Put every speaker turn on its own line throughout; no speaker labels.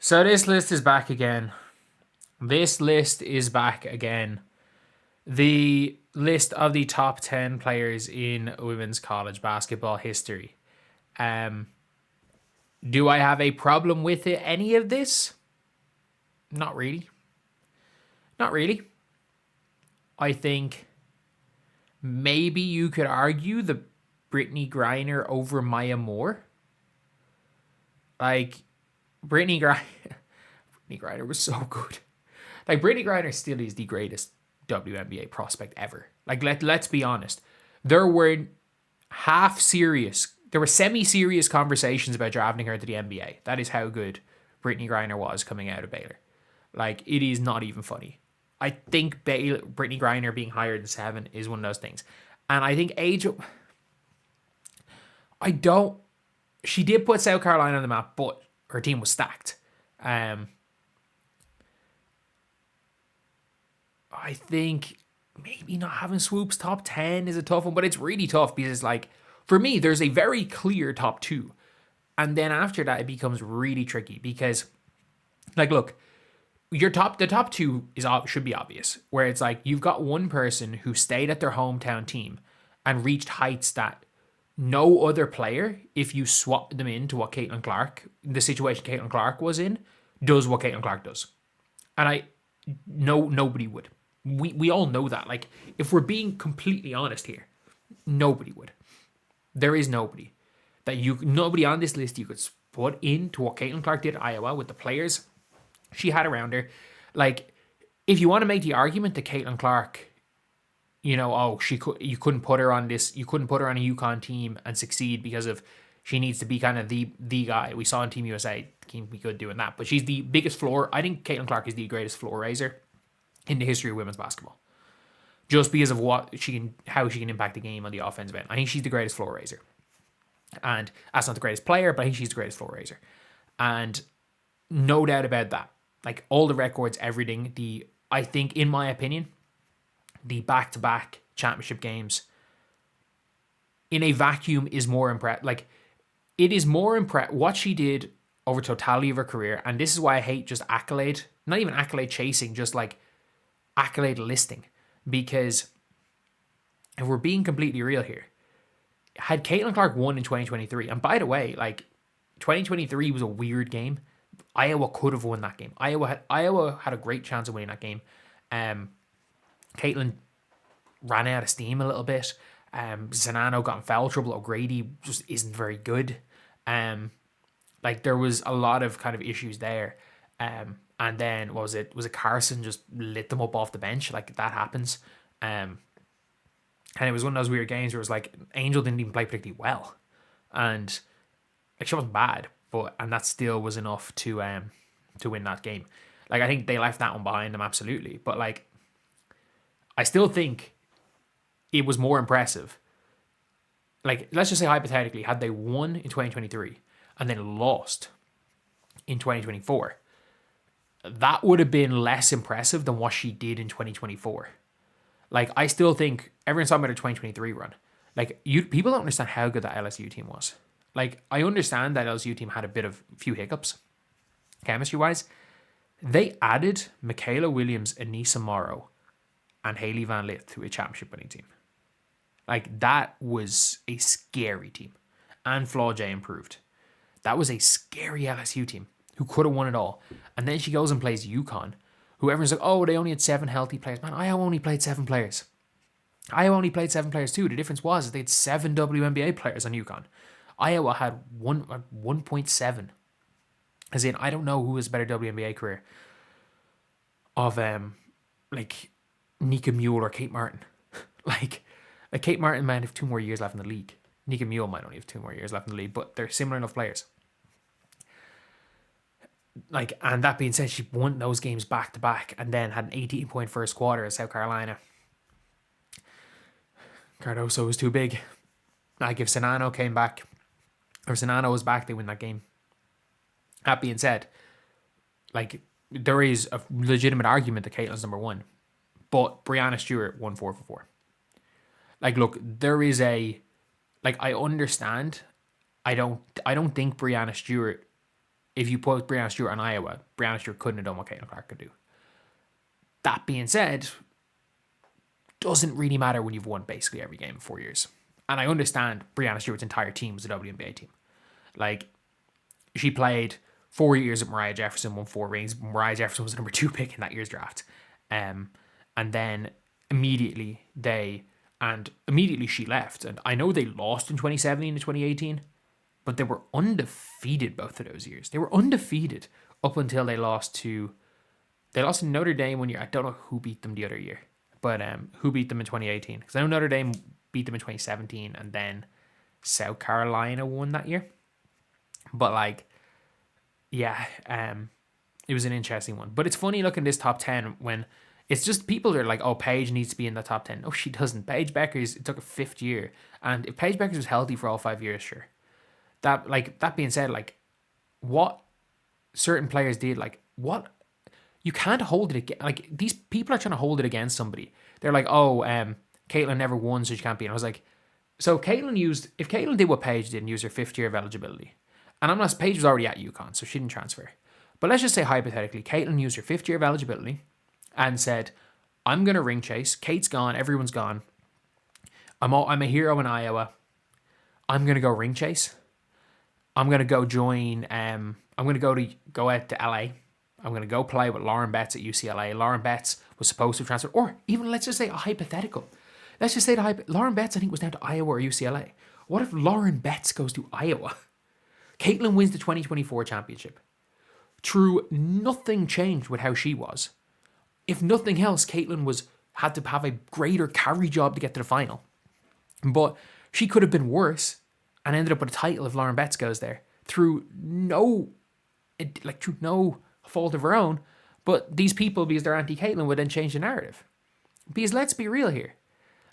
So this list is back again. This list is back again. The list of the top 10 players in women's college basketball history. Um, do I have a problem with it, any of this? Not really. Not really. I think maybe you could argue the Brittany Griner over Maya Moore. Like, Brittany Griner, Brittany Griner was so good. Like, Brittany Griner still is the greatest WNBA prospect ever. Like, let's be honest. There were semi-serious conversations about drafting her to the NBA. That is how good Brittany Griner was coming out of Baylor. Like, it is not even funny. I think Brittany Griner being higher than 7 is one of those things. And I think she did put South Carolina on the map, but her team was stacked. I think maybe not having Swoop's top 10 is a tough one, but it's really tough because, like, for me, there's a very clear top 2. And then after that, it becomes really tricky because, like, look, the top 2 should be obvious, where it's like you've got one person who stayed at their hometown team and reached heights that no other player, if you swap them into what the situation Caitlin Clark was in, does what Caitlin Clark does. And nobody would. We all know that. Like, if we're being completely honest here, nobody would. There is nobody on this list you could put into what Caitlin Clark did at Iowa with the players she had around her. Like, if you want to make the argument that Caitlin Clark, you couldn't put her on a UConn team and succeed because of she needs to be kind of the guy. We saw in Team USA can be good doing that, but she's the biggest floor. I think Caitlin Clark is the greatest floor raiser in the history of women's basketball, just because of how she can impact the game on the offensive end. I think she's the greatest floor raiser, and that's not the greatest player, but I think she's the greatest floor raiser, and no doubt about that. Like, all the records, everything. I think, in my opinion, the back-to-back championship games in a vacuum is more impressive. Like, it is more impressive what she did over totality of her career, and this is why I hate just accolade, not even accolade chasing, just like accolade listing, because if we're being completely real here, had Caitlin Clark won in 2023, and by the way, like, 2023 was a weird game. Iowa could have won that game. Iowa had a great chance of winning that game. Caitlin ran out of steam a little bit. Zanano got in foul trouble. O'Grady just isn't very good. Like, there was a lot of kind of issues there. And then what was it? Was it Carson just lit them up off the bench? Like, that happens. And it was one of those weird games where it was like Angel didn't even play particularly well, and like, she wasn't bad, and that still was enough to win that game. Like, I think they left that one behind them, absolutely, but like, I still think it was more impressive. Like, let's just say hypothetically, had they won in 2023 and then lost in 2024, that would have been less impressive than what she did in 2024. Like, I still think everyone's talking about her 2023 run. Like, people don't understand how good that LSU team was. Like, I understand that LSU team had a few hiccups, chemistry-wise. They added Michaela Williams, Anissa Morrow, and Haley Van Lith to a championship-winning team. Like, that was a scary team. And Flaw J improved. That was a scary LSU team who could have won it all. And then she goes and plays UConn, who everyone's like, oh, they only had 7 healthy players. Man, Iowa only played 7 players. Iowa only played 7 players too. The difference was they had 7 WNBA players on UConn. Iowa had 1.7. As in, I don't know who has a better WNBA career of like Nika Mule or Kate Martin. like Kate Martin might have 2 more years left in the league. Nika Mule might only have 2 more years left in the league, but they're similar enough players. Like, and that being said, she won those games back to back, and then had an 18-point first quarter at South Carolina. Cardoso was too big. Like, if Sinano came back, or Sinano was back, they win that game. That being said, like, there is a legitimate argument that Caitlin's number 1, but Breanna Stewart won 4 for 4. Like, look, there is I understand. I don't think Breanna Stewart if you put Breanna Stewart on Iowa, Breanna Stewart couldn't have done what Caitlin Clark could do. That being said, doesn't really matter when you've won basically every game in 4 years. And I understand Breanna Stewart's entire team was a WNBA team. Like, she played 4 years at Mariah Jefferson, won 4 rings. Mariah Jefferson was the number 2 pick in that year's draft. And then immediately she left. And I know they lost in 2017 and 2018, but they were undefeated both of those years. They were undefeated up until they lost to Notre Dame one year. I don't know who beat them the other year, but who beat them in 2018? Because I know Notre Dame beat them in 2017, and then South Carolina won that year. But like, yeah, it was an interesting one. But it's funny looking at this top 10 when it's just people that are like, oh, Paige needs to be in the top 10. No, she doesn't. Paige Beckers, it took a 5th year. And if Paige Beckers was healthy for all 5 years, sure. That being said, like, what certain players did, like, what, you can't hold it against, like, these people are trying to hold it against somebody. They're like, oh, Caitlin never won, so she can't be. And I was like, so if Caitlin did what Paige did and used her 5th year of eligibility, and Paige was already at UConn, so she didn't transfer. But let's just say hypothetically, Caitlin used her 5th year of eligibility and said, I'm going to ring chase. Kate's gone. Everyone's gone. I'm a hero in Iowa. I'm going to go ring chase. I'm going to go join, I'm going to go out to LA. I'm going to go play with Lauren Betts at UCLA. Lauren Betts was supposed to transfer, or even let's just say a hypothetical. Let's just say Lauren Betts, I think, was down to Iowa or UCLA. What if Lauren Betts goes to Iowa? Caitlin wins the 2024 championship. True, nothing changed with how she was. If nothing else, Caitlin had to have a greater carry job to get to the final. But she could have been worse and ended up with a title if Lauren Betts goes there through no fault of her own. But these people, because they're anti-Caitlin, would then change the narrative. Because let's be real here.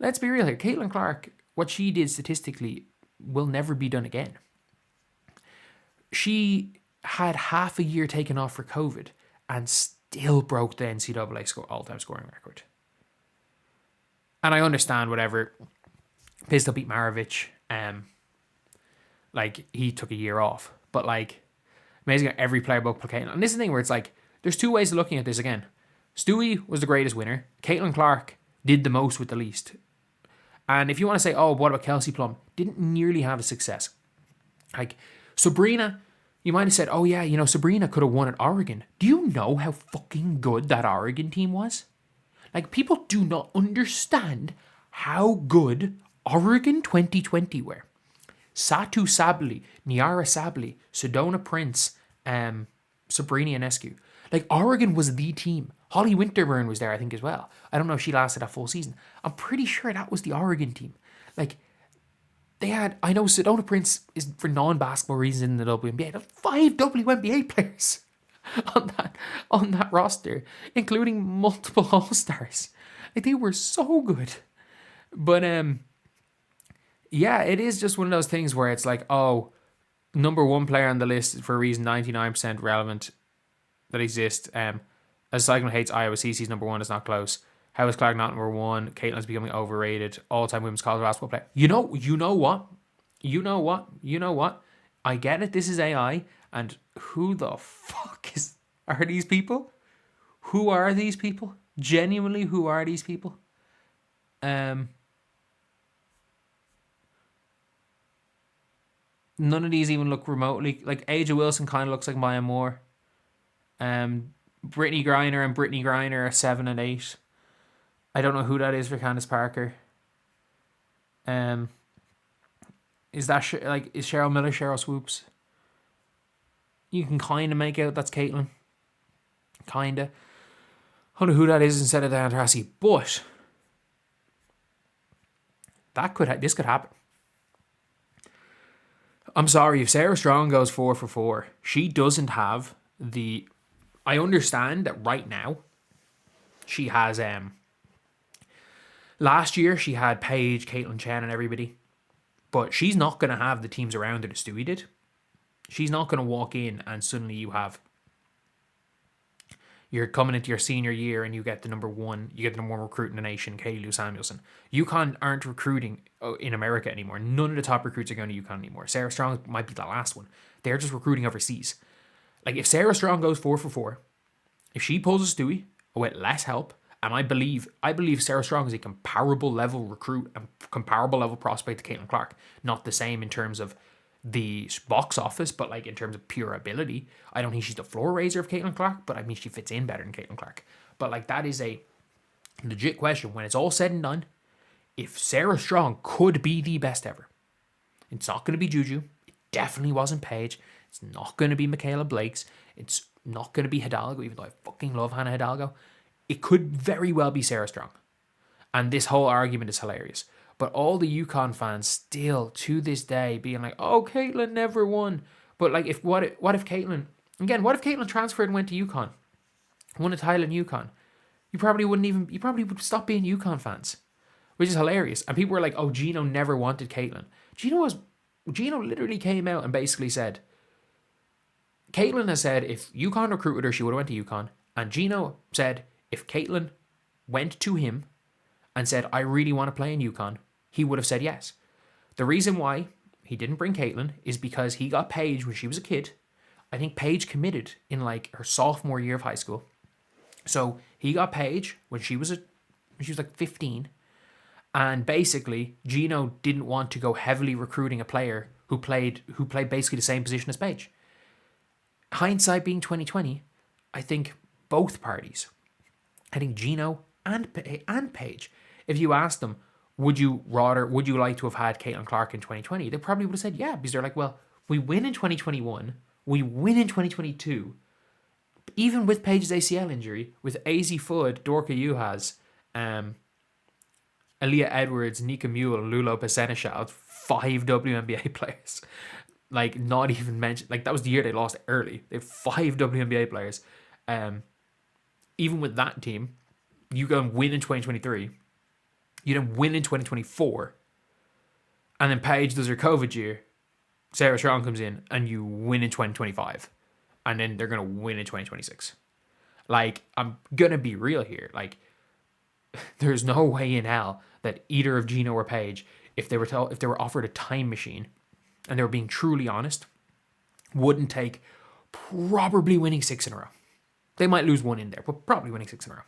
Caitlin Clark, what she did statistically will never be done again. She had half a year taken off for COVID and still broke the NCAA all-time scoring record. And I understand whatever. Pistol beat Maravich. Like, he took a year off. But, like, amazing how every player broke Caitlin. And this is the thing where it's like, there's two ways of looking at this again. Stewie was the greatest winner. Caitlin Clark did the most with the least. And if you want to say, oh, what about Kelsey Plum? Didn't nearly have a success. Like, Breanna, you might have said, oh yeah, Breanna could have won at Oregon. Do you know how fucking good that Oregon team was? Like, people do not understand how good Oregon 2020 were. Satu Sabli, Niara Sabli, Sedona Prince, Sabrina Ionescu. Like, Oregon was the team. Holly Winterburn was there, I think, as well. I don't know if she lasted a full season. I'm pretty sure that was the Oregon team. Like, I know Sedona Prince is, for non-basketball reasons, in the WNBA. There's 5 WNBA players on that roster, including multiple All-Stars. Like, they were so good. But, yeah, it is just one of those things where it's like, oh, number 1 player on the list for a reason, 99% relevant that exists. As Cyclone hates Iowa, CC's number 1 is not close. How is Clark not number 1? Caitlin's becoming overrated. All-time women's college basketball player. You know what? I get it. This is AI. And who the fuck are these people? Who are these people? Genuinely, who are these people? None of these even look remotely like Aja Wilson. Kind of looks like Maya Moore. Brittany Griner are 7 and 8. I don't know who that is for Candace Parker. Is Cheryl Miller Cheryl Swoops? You can kind of make out that's Caitlin. Kinda. I don't know who that is instead of Taurasi, but this could happen. I'm sorry, if Sarah Strong goes 4 for 4, she doesn't have the... I understand that right now she has... Last year she had Paige, Caitlin Chen and everybody, but she's not going to have the teams around her that Stewie did. She's not going to walk in and suddenly you're coming into your senior year and you get the number 1 recruit in the nation, Kaylee Lou Samuelson. UConn aren't recruiting in America anymore. None of the top recruits are going to UConn anymore. Sarah Strong might be the last one. They're just recruiting overseas. Like, if Sarah Strong goes 4 for 4, if she pulls a Stewie with less help, and I believe Sarah Strong is a comparable level recruit and comparable level prospect to Caitlin Clark. Not the same in terms of the box office, but like in terms of pure ability. I don't think she's the floor raiser of Caitlin Clark, but I mean she fits in better than Caitlin Clark. But like, that is a legit question. When it's all said and done, if Sarah Strong could be the best ever, it's not going to be Juju. It definitely wasn't Paige. It's not going to be Michaela Blake's. It's not going to be Hidalgo, even though I fucking love Hannah Hidalgo. It could very well be Sarah Strong. And this whole argument is hilarious. But all the UConn fans still, to this day, being like, oh, Caitlin never won. But like, what if Caitlin transferred and went to UConn? Won a title in UConn? You probably would stop being UConn fans. Which is hilarious. And people were like, oh, Gino never wanted Caitlin. Gino literally came out and basically said, Caitlin has said if UConn recruited her, she would have went to UConn. And Gino said if Caitlin went to him and said, I really want to play in UConn, he would have said yes. The reason why he didn't bring Caitlin is because he got Paige when she was a kid. I think Paige committed in like her sophomore year of high school. So he got Paige when she was like 15. And basically, Gino didn't want to go heavily recruiting a player who played basically the same position as Paige. Hindsight being 2020, I think both parties, I think Gino and Paige, if you asked them, would you like to have had Caitlin Clark in 2020? They probably would have said yeah, because they're like, well, we win in 2021, we win in 2022, even with Paige's ACL injury, with AZ Fudd, Dorka Juhas, Aaliyah Edwards, Nika Mule, Lulo Peseneschal, 5 WNBA players. Like, not even mentioned. Like, that was the year they lost early. They have 5 WNBA players. Even with that team, you go and win in 2023. You then win in 2024. And then Paige does her COVID year. Sarah Strong comes in and you win in 2025. And then they're going to win in 2026. Like, I'm going to be real here. Like, there's no way in hell that either of Gino or Paige, if they were offered a time machine and they were being truly honest, wouldn't take probably winning 6 in a row. They might lose 1 in there, but probably winning 6 in a row.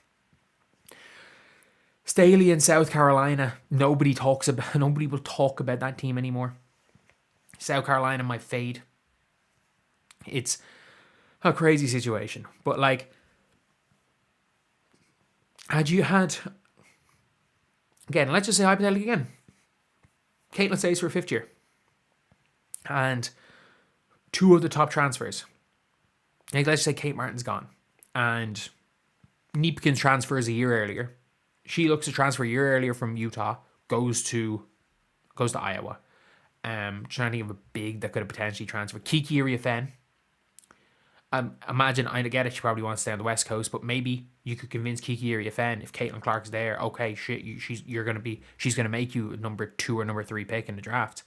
Staley in South Carolina, nobody will talk about that team anymore. South Carolina might fade. It's a crazy situation. But like, again, let's just say hypothetically again, Caitlin stays for a 5th year. And 2 of the top transfers. Like, let's say Kate Martin's gone. And Niepkins transfers a year earlier. She looks to transfer a year earlier from Utah, goes to Iowa. Trying to think of a big that could have potentially transferred. Kiki Iriafen. Imagine, I get it, she probably wants to stay on the West Coast, but maybe you could convince Kiki Iriafen, if Caitlin Clark's there, okay, shit, she's gonna make you a number 2 or number 3 pick in the draft.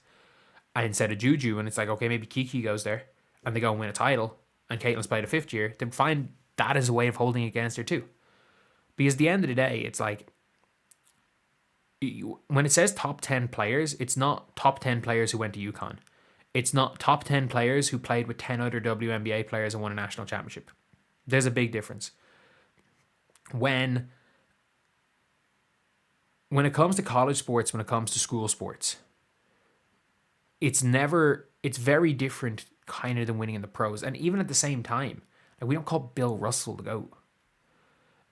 And instead of Juju, and it's like, okay, maybe Kiki goes there, and they go and win a title, and Caitlin's played a 5th year, then find that as a way of holding against her too. Because at the end of the day, it's like, when it says top 10 players, it's not top 10 players who went to UConn. It's not top 10 players who played with 10 other WNBA players and won a national championship. There's a big difference. When it comes to college sports, when it comes to school sports, it's very different kind of than winning in the pros. And even at the same time, like, we don't call Bill Russell the GOAT.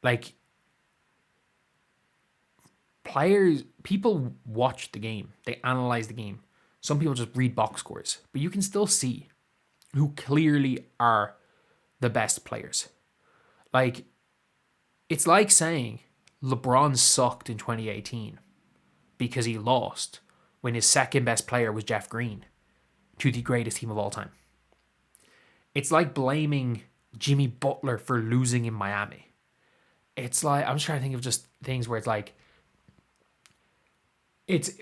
Like, people watch the game. They analyze the game. Some people just read box scores. But you can still see who clearly are the best players. Like, it's like saying LeBron sucked in 2018 because he lost when his second best player was Jeff Green to the greatest team of all time. It's like blaming Jimmy Butler for losing in Miami. It's like, I'm just trying to think of just things where it's like,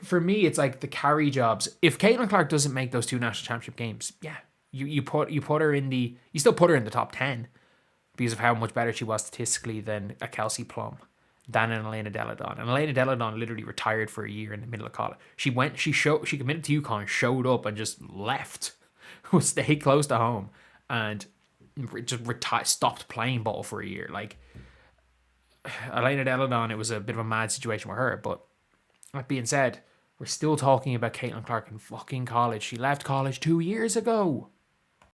for me, it's like the carry jobs. If Caitlin Clark doesn't make those 2 national championship games, yeah, you put her in you still put her in the top 10 because of how much better she was statistically than a Kelsey Plum, than an Elena Deladon. And Elena Deladon literally retired for a year in the middle of college. She committed to UConn, showed up and just left, stayed close to home, and stopped playing ball for a year. Like, Elena Deladon, it was a bit of a mad situation with her. But that being said, we're still talking about Caitlin Clark in fucking college. She left college 2 years ago.